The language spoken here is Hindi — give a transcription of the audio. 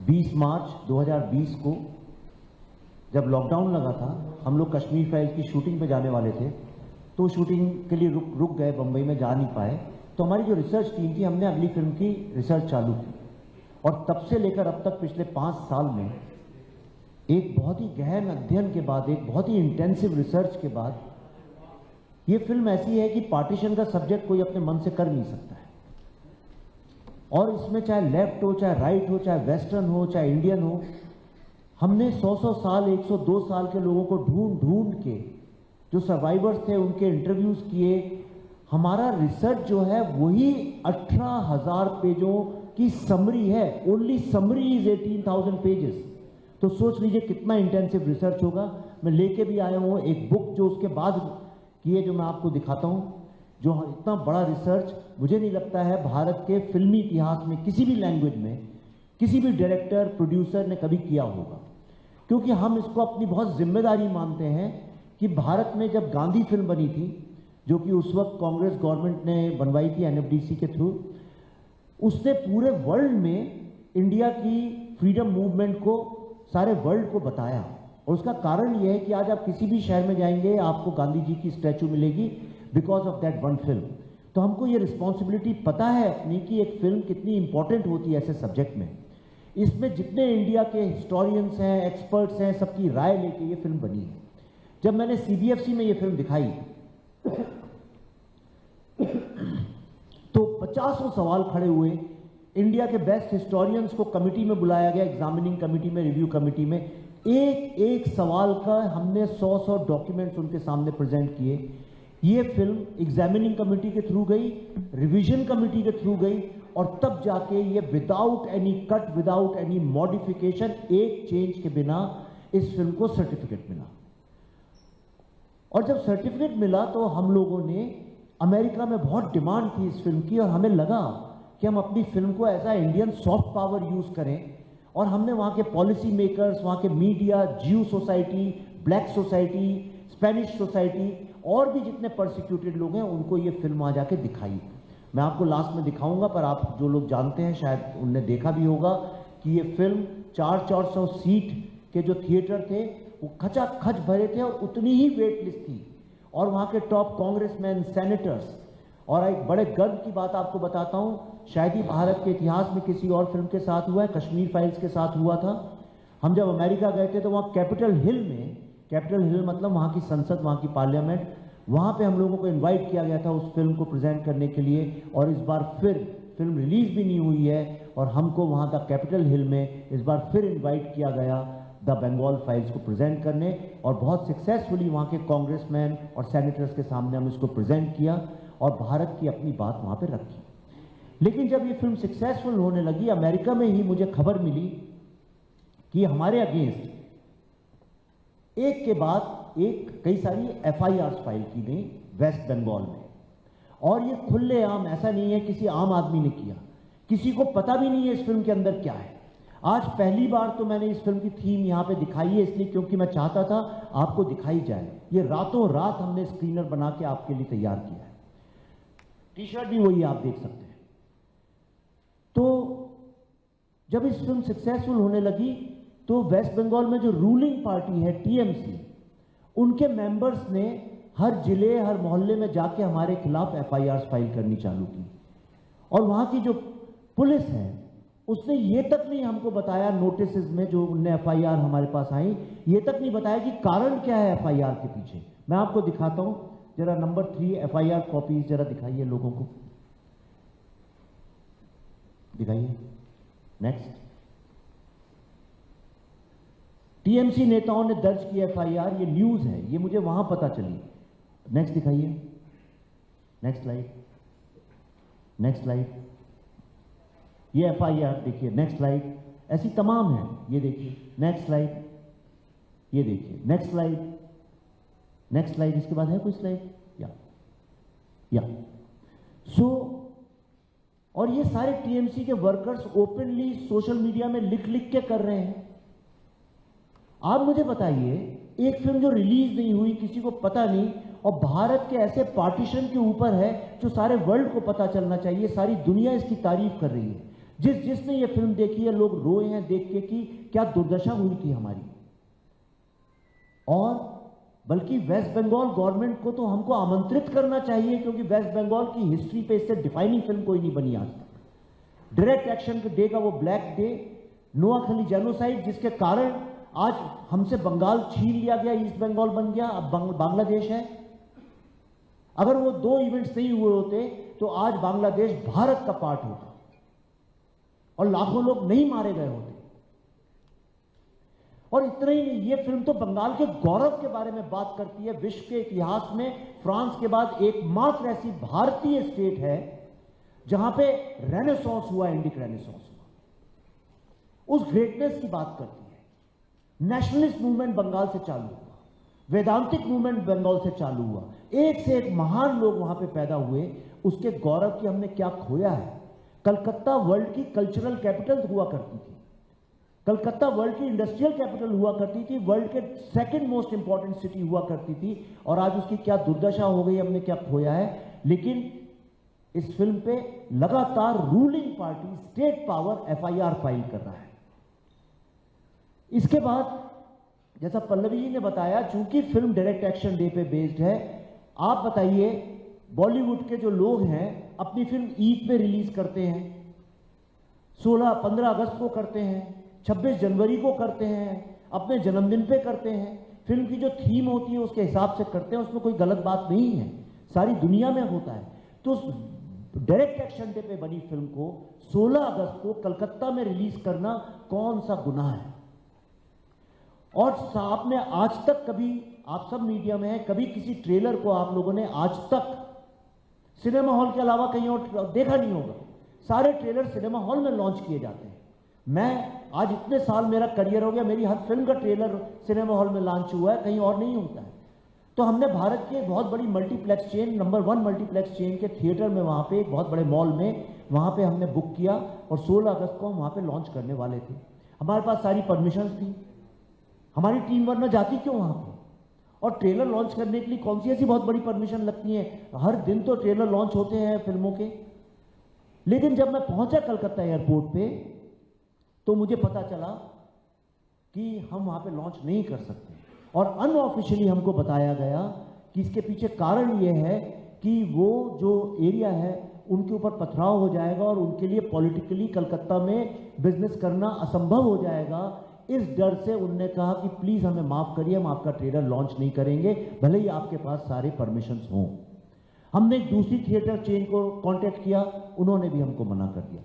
20 मार्च 2020 को जब लॉकडाउन लगा था, हम लोग कश्मीर फाइल्स की शूटिंग पे जाने वाले थे, तो शूटिंग के लिए रुक गए, बंबई में जा नहीं पाए। तो हमारी जो रिसर्च टीम थी, हमने अगली फिल्म की रिसर्च चालू की, और तब से लेकर अब तक पिछले 5 साल में एक बहुत ही गहन अध्ययन के बाद, एक बहुत ही इंटेंसिव रिसर्च के बाद ये फिल्म ऐसी है कि पार्टीशन का सब्जेक्ट कोई अपने मन से कर नहीं सकता है। और इसमें चाहे लेफ्ट हो, चाहे राइट हो, चाहे वेस्टर्न हो, चाहे इंडियन हो, हमने 100 साल, 102 साल के लोगों को ढूंढ के, जो सर्वाइवर्स थे उनके इंटरव्यूज किए। हमारा रिसर्च जो है वही 18,000 पेजों की समरी है। Only summary is 18,000 pages. तो सोच लीजिए कितना इंटेंसिव रिसर्च होगा। मैं लेके भी आया हूँ एक बुक जो उसके बाद किए, जो मैं आपको दिखाता हूँ। जो इतना बड़ा रिसर्च मुझे नहीं लगता है भारत के फिल्मी इतिहास में किसी भी लैंग्वेज में किसी भी डायरेक्टर, प्रोड्यूसर ने कभी किया होगा। क्योंकि हम इसको अपनी बहुत जिम्मेदारी मानते हैं कि भारत में जब गांधी फिल्म बनी थी, जो कि उस वक्त कांग्रेस गवर्नमेंट ने बनवाई थी एनएफडीसी के थ्रू, उसने पूरे वर्ल्ड में इंडिया की फ्रीडम मूवमेंट को, सारे वर्ल्ड को बताया। और उसका कारण यह है कि आज आप किसी भी शहर में जाएंगे, आपको गांधी जी की स्टैचू मिलेगी, because of that one film. तो हमको ये रिस्पॉन्सिबिलिटी पता है अपनी कि एक फिल्म कितनी इंपॉर्टेंट होती है ऐसे सब्जेक्ट में। इसमें जितने इंडिया के हिस्टोरियंस हैं, एक्सपर्ट्स हैं, सबकी राय लेके ये फिल्म बनी है। जब मैंने सीबीएफसी में ये फिल्म दिखाई तो 50 सवाल खड़े हुए। इंडिया के बेस्ट हिस्टोरियंस को कमिटी में बुलाया गया, एग्जामिनिंग कमिटी में, रिव्यू कमिटी में। एक एक सवाल का हमने 100 डॉक्यूमेंट्स उनके सामने प्रेजेंट किए। ये फिल्म एग्जामिनिंग कमिटी के थ्रू गई, रिवीजन कमिटी के थ्रू गई, और तब जाके ये without any cut, without any modification, एक चेंज के बिना इस फिल्म को सर्टिफिकेट मिला। और जब सर्टिफिकेट मिला तो हम लोगों ने, अमेरिका में बहुत डिमांड थी इस फिल्म की, और हमें लगा कि हम अपनी फिल्म को as a Indian soft power use करें। और हमने वहाँ के पॉलिसी मेकर्स, वहाँ के मीडिया, ज्यू society, black society, Spanish society, और भी जितने परसिक्यूटेड लोग हैं, उनको ये फिल्म वहाँ जाके दिखाई। मैं आपको लास्ट में दिखाऊंगा, पर आप जो लोग जानते हैं शायद उनने देखा भी होगा कि ये फिल्म 400 सीट के जो थिएटर थे वो खचाखच भरे थे, और उतनी ही वेट लिस्ट थी। और वहाँ के टॉप कांग्रेसमैन, सेनेटर्स। और एक बड़े गर्व की बात आपको बताता हूँ, शायद ही भारत के इतिहास में किसी और फिल्म के साथ हुआ है, कश्मीर फाइल्स के साथ हुआ था। हम जब अमेरिका गए थे तो वहाँ कैपिटल हिल में, कैपिटल हिल मतलब वहाँ की संसद, वहाँ की पार्लियामेंट, वहाँ पे हम लोगों को इनवाइट किया गया था उस फिल्म को प्रेजेंट करने के लिए। और इस बार फिर फिल्म रिलीज भी नहीं हुई है, और हमको वहाँ का कैपिटल हिल में इस बार फिर इन्वाइट किया गया द बंगाल फाइल्स को प्रेजेंट करने। और बहुत सक्सेसफुली वहाँ के कांग्रेसमैन और सेनेटर्स के सामने हम इसको प्रेजेंट किया, और भारत की अपनी बात वहाँ पे रखी। लेकिन जब ये फिल्म सक्सेसफुल होने लगी, अमेरिका में ही मुझे खबर मिली कि हमारे अगेंस्ट एक के बाद एक कई सारी एफआईआर फाइल की गई वेस्ट बंगाल में। और ये खुलेआम, ऐसा नहीं है किसी आम आदमी ने किया, किसी को पता भी नहीं है इस फिल्म के अंदर क्या है। आज पहली बार तो मैंने इस फिल्म की थीम यहाँ पे दिखाई है, इसलिए क्योंकि मैं चाहता था आपको दिखाई जाए। ये रातों रात हमने स्क्रीनर बना के आपके लिए तैयार किया है। टी शर्ट भी वही आप देख सकते हैं। तो जब इस फिल्म सक्सेसफुल होने लगी तो वेस्ट बंगाल में जो रूलिंग पार्टी है टीएमसी, उनके मेंबर्स ने हर जिले, हर मोहल्ले में जाके हमारे खिलाफ एफआईआर फाइल करनी चालू की। और वहां की जो पुलिस है उसने ये तक नहीं हमको बताया, नोटिस में जो उनने एफआईआर हमारे पास आई, ये तक नहीं बताया कि कारण क्या है एफआईआर के पीछे। मैं आपको दिखाता हूं, जरा नंबर 3 एफआईआर कॉपीज जरा दिखाइए लोगों को, दिखाइए। नेक्स्ट। टीएमसी नेताओं ने दर्ज की एफआईआर, ये न्यूज है, ये मुझे वहां पता चली। नेक्स्ट दिखाइए, नेक्स्ट स्लाइड, नेक्स्ट स्लाइड। ये एफआईआर देखिए, नेक्स्ट स्लाइड। ऐसी तमाम है, ये देखिए, नेक्स्ट स्लाइड, ये देखिए, नेक्स्ट स्लाइड, नेक्स्ट स्लाइड। इसके बाद है कोई स्लाइड? या और ये सारे टीएमसी के वर्कर्स ओपनली सोशल मीडिया में लिख लिख के कर रहे हैं। आप मुझे बताइए, एक फिल्म जो रिलीज नहीं हुई, किसी को पता नहीं, और भारत के ऐसे पार्टीशन के ऊपर है जो सारे वर्ल्ड को पता चलना चाहिए, सारी दुनिया इसकी तारीफ कर रही है। जिसने ये फिल्म देखी है, लोग रोए हैं देख के कि क्या दुर्दशा हुई थी हमारी। और बल्कि वेस्ट बंगाल गवर्नमेंट को तो हमको आमंत्रित करना चाहिए, क्योंकि वेस्ट बंगाल की हिस्ट्री पे इससे डिफाइनिंग फिल्म कोई नहीं बनी आज तक। डायरेक्ट एक्शन डे का वो ब्लैक डे, नोआखली जेनोसाइड, जिसके कारण आज हमसे बंगाल छीन लिया गया, ईस्ट बंगाल बन गया, अब बांग्लादेश है। अगर वो दो इवेंट्स नहीं हुए होते तो आज बांग्लादेश भारत का पार्ट होता और लाखों लोग नहीं मारे गए होते। और इतना ही नहीं, ये फिल्म तो बंगाल के गौरव के बारे में बात करती है। विश्व के इतिहास में फ्रांस के बाद एकमात्र ऐसी भारतीय स्टेट है जहां पे रेनेसांस हुआ, इंडिक रेनेसांस हुआ। उस ग्रेटनेस की बात करती है। नेशनलिस्ट मूवमेंट बंगाल से चालू हुआ, वेदांतिक मूवमेंट बंगाल से चालू हुआ, एक से एक महान लोग वहां पे पैदा हुए। उसके गौरव की हमने क्या खोया है। कलकत्ता वर्ल्ड की कल्चरल कैपिटल हुआ करती थी, कलकत्ता वर्ल्ड की इंडस्ट्रियल कैपिटल हुआ करती थी, वर्ल्ड के सेकंड मोस्ट इंपॉर्टेंट सिटी हुआ करती थी, और आज उसकी क्या दुर्दशा हो गई, हमने क्या खोया है। लेकिन इस फिल्म पे लगातार ruling party state power FIR file कर रहा है। इसके बाद जैसा पल्लवी जी ने बताया, चूंकि फिल्म डायरेक्ट एक्शन डे पे बेस्ड है, आप बताइए बॉलीवुड के जो लोग हैं अपनी फिल्म ईद पे रिलीज करते हैं, 16-15 अगस्त को करते हैं, 26 जनवरी को करते हैं, अपने जन्मदिन पे करते हैं। फिल्म की जो थीम होती है उसके हिसाब से करते हैं, उसमें कोई गलत बात नहीं है, सारी दुनिया में होता है। तो डायरेक्ट एक्शन डे पे बनी फिल्म को 16 अगस्त को कलकत्ता में रिलीज करना कौन सा गुनाह है। और आपने आज तक कभी, आप सब मीडिया में है, कभी किसी ट्रेलर को आप लोगों ने आज तक सिनेमा हॉल के अलावा कहीं और देखा नहीं होगा। सारे ट्रेलर सिनेमा हॉल में लॉन्च किए जाते हैं। मैं आज इतने साल मेरा करियर हो गया, मेरी हर फिल्म का ट्रेलर सिनेमा हॉल में लॉन्च हुआ है, कहीं और नहीं होता है। तो हमने भारत की एक बहुत बड़ी multiplex chain, number 1 multiplex chain के थिएटर में, वहाँ पे एक बहुत बड़े मॉल में, वहाँ पे हमने बुक किया और 16 अगस्त को हम वहाँ पे लॉन्च करने वाले थे। हमारे पास सारी परमिशंस थी, हमारी टीम वरना जाती क्यों वहाँ पे। और ट्रेलर लॉन्च करने के लिए कौन सी ऐसी बहुत बड़ी परमिशन लगती है, हर दिन तो ट्रेलर लॉन्च होते हैं फिल्मों के। लेकिन जब मैं पहुंचा कलकत्ता एयरपोर्ट पे तो मुझे पता चला कि हम वहां पे लॉन्च नहीं कर सकते, और अनऑफिशियली हमको बताया गया कि इसके पीछे कारण यह है कि वो जो एरिया है उनके ऊपर पथराव हो जाएगा और उनके लिए पॉलिटिकली कलकत्ता में बिजनेस करना असंभव हो जाएगा। इस डर से उन्होंने कहा कि प्लीज हमें माफ करिए, हम आपका ट्रेलर लॉन्च नहीं करेंगे, भले ही आपके पास सारे परमिशंस हों। हमने एक दूसरी थिएटर चेन को कांटेक्ट किया, उन्होंने भी हमको मना कर दिया।